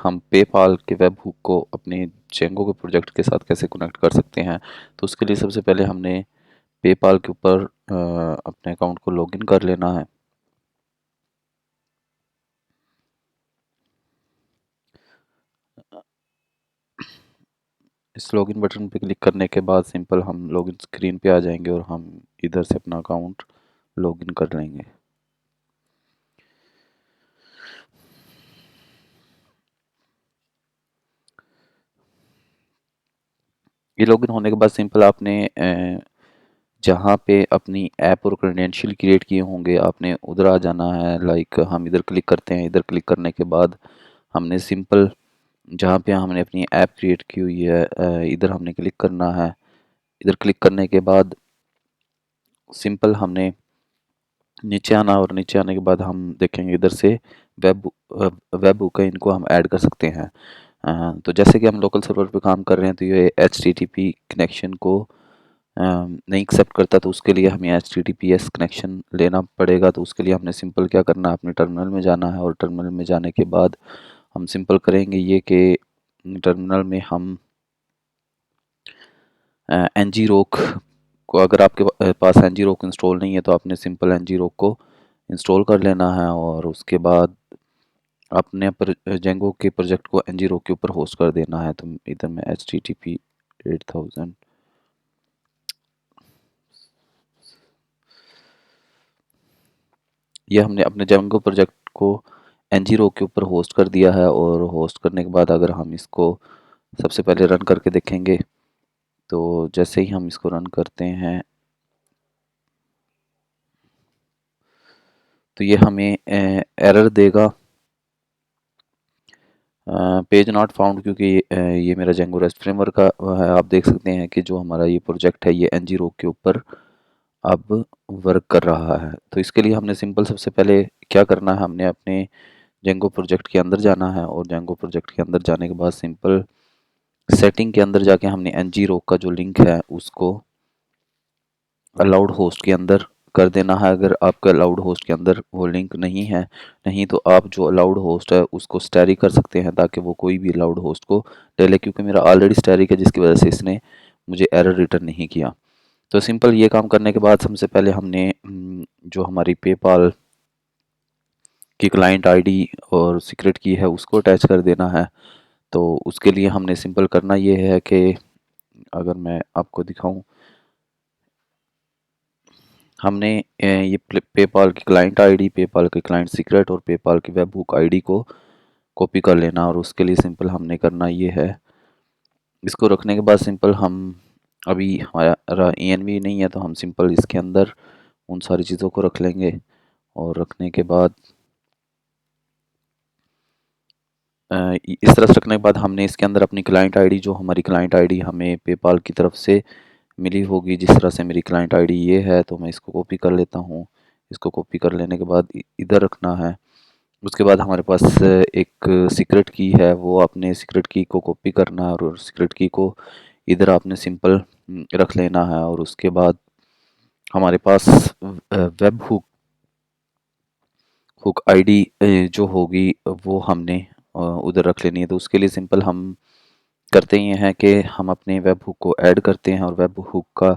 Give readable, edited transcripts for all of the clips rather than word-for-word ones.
हम पेपाल के web hook को अपने जेंगो के प्रोजेक्ट के साथ कैसे कनेक्ट कर सकते हैं। तो उसके लिए सबसे पहले हमने पेपाल के ऊपर अपने अकाउंट को लॉगिन कर लेना है। इस लॉगिन बटन पे क्लिक करने के बाद सिंपल हम लॉगिन स्क्रीन पे आ जाएंगे और हम इधर से अपना अकाउंट लॉगिन कर लेंगे। ये लॉगिन होने के बाद सिंपल आपने जहाँ पे अपनी ऐप और क्रेडेंशियल क्रिएट किए होंगे आपने उधर आ जाना है। लाइक हम इधर क्लिक करते हैं, इधर क्लिक करने के बाद हमने सिंपल जहाँ पे हमने अपनी ऐप क्रिएट की हुई है इधर हमने क्लिक करना है। इधर क्लिक करने के बाद सिंपल हमने नीचे आना और नीचे आने के बाद हम देखेंगे इधर से वेब वेब बुक है, इनको हम ऐड कर सकते हैं। तो जैसे कि हम लोकल सर्वर पे काम कर रहे हैं तो ये HTTP कनेक्शन को नहीं एक्सेप्ट करता, तो उसके लिए हमें HTTPS कनेक्शन लेना पड़ेगा। तो उसके लिए हमने सिंपल क्या करना है, अपने टर्मिनल में जाना है और टर्मिनल में जाने के बाद हम सिंपल करेंगे ये कि टर्मिनल में हम ngrok को, अगर आपके पास ngrok इंस्टॉल नहीं है तो आपने सिंपल ngrok को इंस्टॉल कर लेना है और उसके बाद अपने जेंगो के प्रोजेक्ट को ngrok के ऊपर होस्ट कर देना है। तो इधर में HTTP 8000 ये हमने अपने जेंगो प्रोजेक्ट को ngrok के ऊपर होस्ट कर दिया है। और होस्ट करने के बाद अगर हम इसको सबसे पहले रन करके देखेंगे तो जैसे ही हम इसको रन करते हैं तो ये हमें एरर देगा, पेज नॉट फाउंड, क्योंकि ये मेरा जेंगो रेस्ट फ्रेमवर्क का है। आप देख सकते हैं कि जो हमारा ये प्रोजेक्ट है ये ngrok के ऊपर अब वर्क कर रहा है। तो इसके लिए हमने सिंपल सबसे पहले क्या करना है, हमने अपने जेंगो प्रोजेक्ट के अंदर जाना है और जेंगो प्रोजेक्ट के अंदर जाने के बाद सिंपल सेटिंग के अंदर जाके हमने ngrok का जो लिंक है उसको अलाउड होस्ट के अंदर कर देना है। अगर आपका अलाउड होस्ट के अंदर वो लिंक नहीं है, नहीं तो आप जो अलाउड होस्ट है उसको स्टैरिक कर सकते हैं ताकि वो कोई भी अलाउड होस्ट को ले ले, क्योंकि मेरा ऑलरेडी स्टैरिक है जिसकी वजह से इसने मुझे एरर रिटर्न नहीं किया। तो सिंपल ये काम करने के बाद सबसे पहले हमने जो हमारी पेपाल की क्लाइंट आईडी और सीक्रेट की है उसको अटैच कर देना है। तो उसके लिए हमने सिंपल करना ये है कि अगर मैं आपको दिखाऊं, हमने ये पेपाल की क्लाइंट आईडी, पेपाल की क्लाइंट सीक्रेट और पेपाल की वेब हुक आईडी को कॉपी कर लेना। और उसके लिए सिंपल हमने करना ये है, इसको रखने के बाद सिंपल हम अभी हमारा ENV नहीं है तो हम सिंपल इसके अंदर उन सारी चीज़ों को रख लेंगे। और रखने के बाद इस तरह से रखने के बाद हमने इसके अंदर अपनी क्लाइंट आईडी, जो हमारी क्लाइंट आईडी हमें पेपाल की तरफ से मिली होगी, जिस तरह से मेरी क्लाइंट आईडी ये है, तो मैं इसको कॉपी कर लेता हूँ। इसको कॉपी कर लेने के बाद इधर रखना है। उसके बाद हमारे पास एक सीक्रेट की है, वो अपने सीक्रेट की को कॉपी करना है और सीक्रेट की को इधर आपने सिंपल रख लेना है। और उसके बाद हमारे पास वेब हुक हुक आईडी जो होगी वो हमने उधर रख लेनी है। तो उसके लिए सिंपल हम करते ये हैं कि हम अपने वेब हुक को ऐड करते हैं और वेब हुक का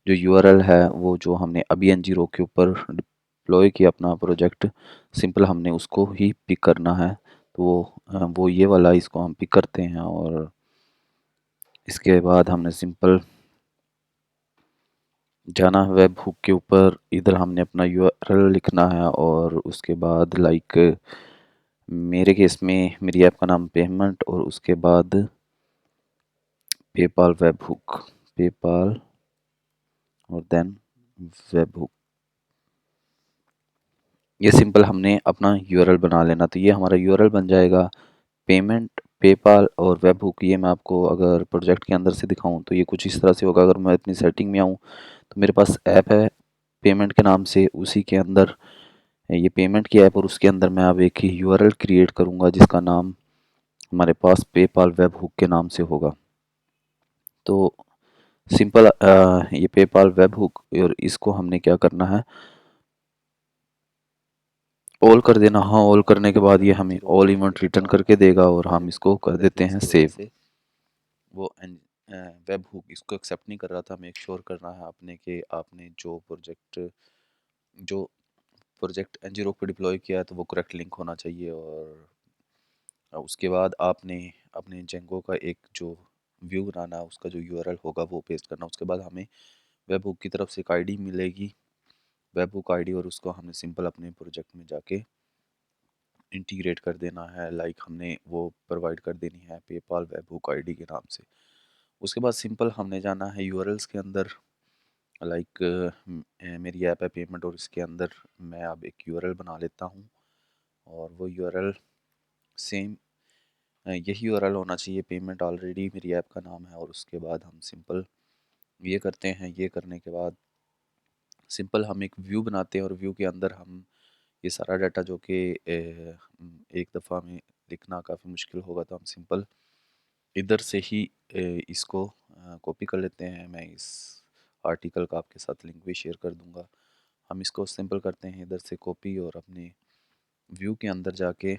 जो यूआरएल है वो जो हमने अभी ngrok के ऊपर डिप्लॉय किया अपना प्रोजेक्ट, सिंपल हमने उसको ही पिक करना है। तो वो ये वाला इसको हम पिक करते हैं और इसके बाद हमने सिंपल जाना है वेब हुक के ऊपर, इधर हमने अपना यूआरएल लिखना है और उसके बाद लाइक मेरे केस में मेरी ऐप का नाम पेमेंट और उसके बाद पेपाल वेब हुक, पेपाल और देन वेब हुक, ये सिंपल हमने अपना यूआरएल बना लेना। तो ये हमारा यूआरएल बन जाएगा पेमेंट, पेपाल और वेब हुक। ये मैं आपको अगर प्रोजेक्ट के अंदर से दिखाऊं तो ये कुछ इस तरह से होगा। अगर मैं अपनी सेटिंग में आऊँ तो मेरे पास ऐप है पेमेंट के नाम से, उसी के अंदर ये पेमेंट की ऐप और उसके अंदर मैं अब एक ही यूआरएल क्रिएट करूँगा जिसका नाम हमारे पास पेपाल वेब हुक के नाम से होगा। तो सिंपल ये पेपाल वेब हुक और इसको हमने क्या करना है, ऑल कर देना। हाँ, ऑल करने के बाद ये हमें ऑल इवेंट रिटर्न करके देगा और हम इसको कर देते हैं सेव। वो वेब हुक इसको एक्सेप्ट नहीं कर रहा था, मेक श्योर करना है आपने कि आपने जो प्रोजेक्ट ngrok पे डिप्लॉय किया है तो वो करेक्ट लिंक होना चाहिए। और उसके बाद आपने अपने जेंगो का एक जो व्यू बनाना है उसका जो यूआरएल होगा वो पेस्ट करना। उसके बाद हमें वेब हुक की तरफ से एक आईडी मिलेगी, वेब हुक आईडी, और उसको हमने सिंपल अपने प्रोजेक्ट में जाके इंटीग्रेट कर देना है। लाइक हमने वो प्रोवाइड कर देनी है पेपाल वेब हुक आईडी के नाम से। उसके बाद सिंपल हमने जाना है यूआरएल्स के अंदर। लाइक मेरी ऐप है पेमेंट और इसके अंदर मैं अब एक यूआरएल बना लेता हूँ और वो यूआरएल सेम यही यूआरएल होना चाहिए। पेमेंट ऑलरेडी मेरी ऐप का नाम है और उसके बाद हम सिंपल ये करते हैं। ये करने के बाद सिंपल हम एक व्यू बनाते हैं और व्यू के अंदर हम ये सारा डाटा जो कि एक दफ़ा में लिखना काफ़ी मुश्किल होगा तो हम सिंपल इधर से ही इसको कॉपी कर लेते हैं। मैं इस आर्टिकल का आपके साथ लिंक भी शेयर कर दूंगा। हम इसको सिंपल करते हैं इधर से कॉपी और अपने व्यू के अंदर जाके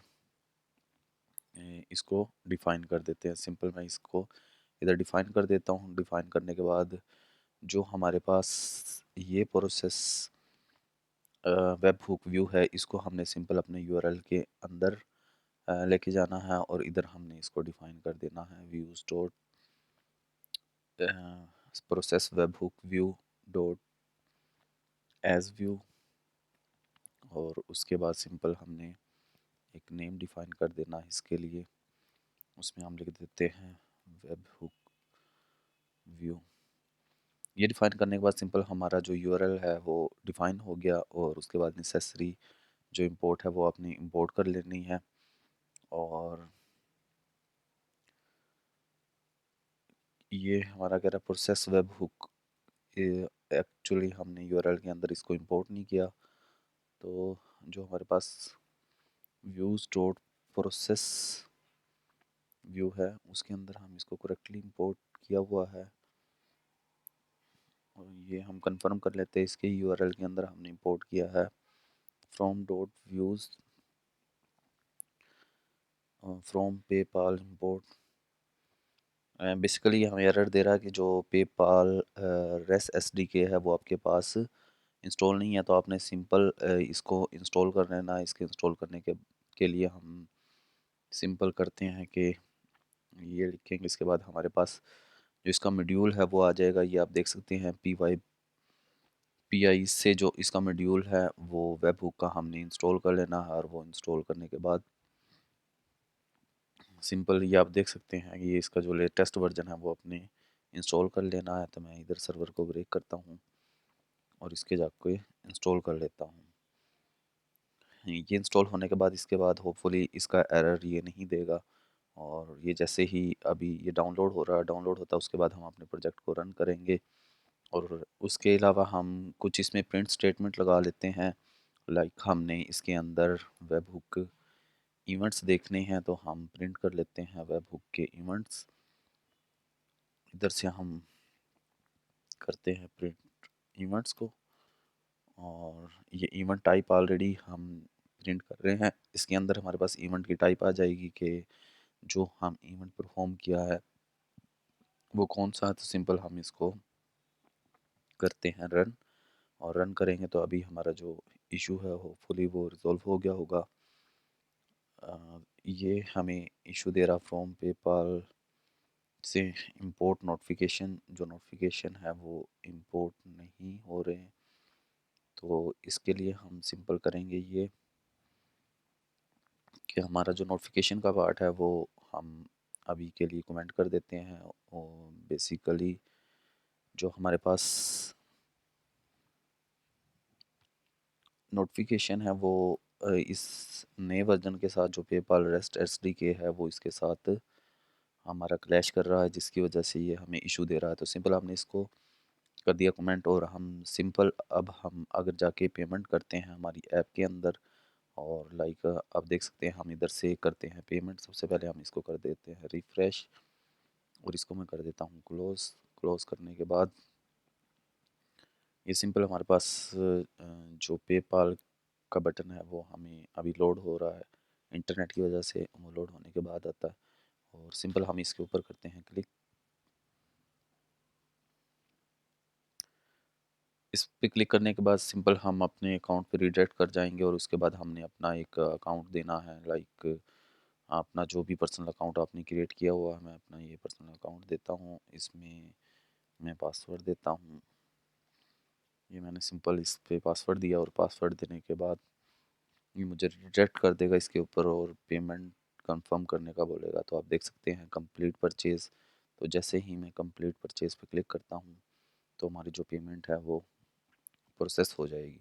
इसको डिफ़ाइन कर देते हैं। सिंपल मैं इसको इधर डिफ़ाइन कर देता हूँ। डिफ़ाइन करने के बाद जो हमारे पास ये प्रोसेस वेब हुक व्यू है इसको हमने सिंपल अपने यूआरएल के अंदर लेके जाना है और इधर हमने इसको डिफ़ाइन कर देना है views dot process web hook view dot as view. और उसके बाद सिंपल हमने एक नेम डिफ़ाइन कर देना है इसके लिए। उसमें हम लिख देते हैं वेब हुक व्यू। ये डिफ़ाइन करने के बाद सिंपल हमारा जो यूआरएल है वो डिफ़ाइन हो गया और उसके बाद नेसेसरी जो इंपोर्ट है वो अपनी इंपोर्ट कर लेनी है। और ये हमारा कह रहा है प्रोसेस वेब हुक, एक्चुअली हमने यूआरएल के अंदर इसको इंपोर्ट नहीं किया। तो जो हमारे पास व्यूज़ डॉट प्रोसेस व्यू है उसके अंदर हम इसको करेक्टली इंपोर्ट किया हुआ है। और ये हम कंफर्म कर लेते हैं इसके यूआरएल के अंदर हमने इंपोर्ट किया है from dot views from PayPal import. Basically हमें एरर दे रहा है कि जो पेपाल रेस एसडीके है वो आपके पास इंस्टॉल नहीं है। तो आपने सिंपल इसको इंस्टॉल कर लेना है। इसके इंस्टॉल करने के लिए हम सिंपल करते हैं कि ये लिखेंगे। इसके बाद हमारे पास जो इसका मॉड्यूल है वो आ जाएगा। ये आप देख सकते हैं पी आई से जो इसका मॉड्यूल है वो वेब हुक का हमने इंस्टॉल कर लेना है। और वो इंस्टॉल करने के बाद सिंपल ये आप देख सकते हैं कि ये इसका जो लेटेस्ट वर्जन है वो अपने इंस्टॉल कर लेना है। तो मैं इधर सर्वर को ब्रेक करता हूँ और इसके जाके इंस्टॉल कर लेता हूँ। ये इंस्टॉल होने के बाद इसके बाद होपफुली इसका एरर ये नहीं देगा। और ये जैसे ही अभी ये डाउनलोड हो रहा है, डाउनलोड होता है उसके बाद हम अपने प्रोजेक्ट को रन करेंगे। और उसके अलावा हम कुछ इसमें प्रिंट स्टेटमेंट लगा लेते हैं। लाइक हमने इसके अंदर वेब हुक इवेंट्स देखने हैं तो हम प्रिंट कर लेते हैं वेब हुक के इवेंट्स। इधर से हम करते हैं प्रिंट इवेंट्स को। और ये इवेंट टाइप ऑलरेडी हम प्रिंट कर रहे हैं। इसके अंदर हमारे पास इवेंट की टाइप आ जाएगी कि जो हम इवेंट परफॉर्म किया है वो कौन सा है। तो सिंपल हम इसको करते हैं रन। और रन करेंगे तो अभी हमारा जो इशू है होपफुली वो रिजॉल्व हो गया होगा। ये हमें इशू दे रहा फ्रॉम पेपाल से इंपोर्ट नोटिफिकेशन। जो नोटिफिकेशन है वो इंपोर्ट नहीं हो रहे हैं। तो इसके लिए हम सिंपल करेंगे ये कि हमारा जो नोटिफिकेशन का पार्ट है वो हम अभी के लिए कमेंट कर देते हैं। और बेसिकली जो हमारे पास नोटिफिकेशन है वो इस नए वर्जन के साथ जो पेपाल रेस्ट एसडीके है वो इसके साथ हमारा क्लैश कर रहा है जिसकी वजह से ये हमें इशू दे रहा है। तो सिंपल हमने इसको कर दिया कमेंट। और हम सिंपल अब हम अगर जाके पेमेंट करते हैं हमारी ऐप के अंदर और लाइक आप देख सकते हैं हम इधर से करते हैं पेमेंट। सबसे पहले हम इसको कर देते हैं रिफ़्रेश और इसको मैं कर देता हूँ क्लोज़। क्लोज़ करने के बाद ये सिंपल हमारे पास जो पेपाल का बटन है वो हमें अभी लोड हो रहा है, इंटरनेट की वजह से वो लोड होने के बाद आता है। और सिंपल हम इसके ऊपर करते हैं क्लिक। इस पे क्लिक करने के बाद सिंपल हम अपने अकाउंट पे रिडायरेक्ट कर जाएंगे और उसके बाद हमने अपना एक अकाउंट देना है, लाइक अपना जो भी पर्सनल अकाउंट आपने क्रिएट किया हुआ है। मैं अपना ये पर्सनल अकाउंट देता हूँ, इसमें मैं पासवर्ड देता हूँ। ये मैंने सिंपल इस पे पासवर्ड दिया और पासवर्ड देने के बाद ये मुझे रिजेक्ट कर देगा इसके ऊपर और पेमेंट कंफर्म करने का बोलेगा। तो आप देख सकते हैं कंप्लीट परचेज़। तो जैसे ही मैं कंप्लीट परचेज़ पे क्लिक करता हूँ तो हमारी जो पेमेंट है वो प्रोसेस हो जाएगी।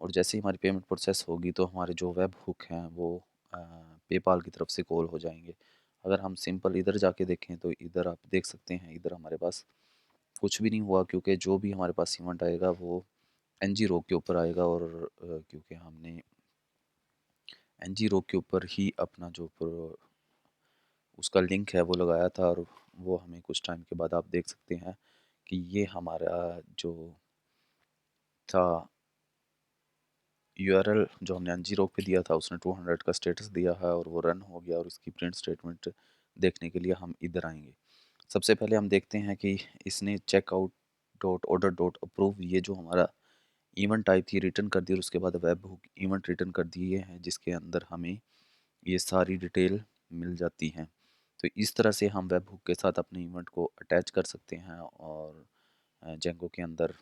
और जैसे ही हमारी पेमेंट प्रोसेस होगी तो हमारे जो वेब हुक हैं वो पेपाल की तरफ से कॉल हो जाएंगे। अगर हम सिंपल इधर जाके देखें तो इधर आप देख सकते हैं, इधर हमारे पास कुछ भी नहीं हुआ क्योंकि जो भी हमारे पास इवेंट आएगा वो एनजी रोक के ऊपर आएगा। और क्योंकि हमने एनजी रोक के ऊपर ही अपना जो उसका लिंक है वो लगाया था, और वो हमें कुछ टाइम के बाद आप देख सकते हैं कि ये हमारा जो था यूआरएल जो हमने एनजी रोक पे दिया था उसने 200 का स्टेटस दिया है और वो रन हो गया। और इसकी प्रिंट स्टेटमेंट देखने के लिए हम इधर आएंगे। सबसे पहले हम देखते हैं कि इसने checkout dot order dot approve ये जो हमारा इवेंट टाइप थी रिटर्न कर दी, और उसके बाद वेब हुक इवेंट रिटर्न कर दिए हैं जिसके अंदर हमें ये सारी डिटेल मिल जाती हैं। तो इस तरह से हम वेब हुक के साथ अपने इवेंट को अटैच कर सकते हैं और जेंगो के अंदर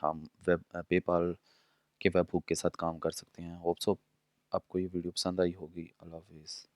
हम वेब पेपाल के वेब हुक के साथ काम कर सकते हैं। होप सो आपको ये वीडियो पसंद आई होगी। अल्लाह हाफिज़।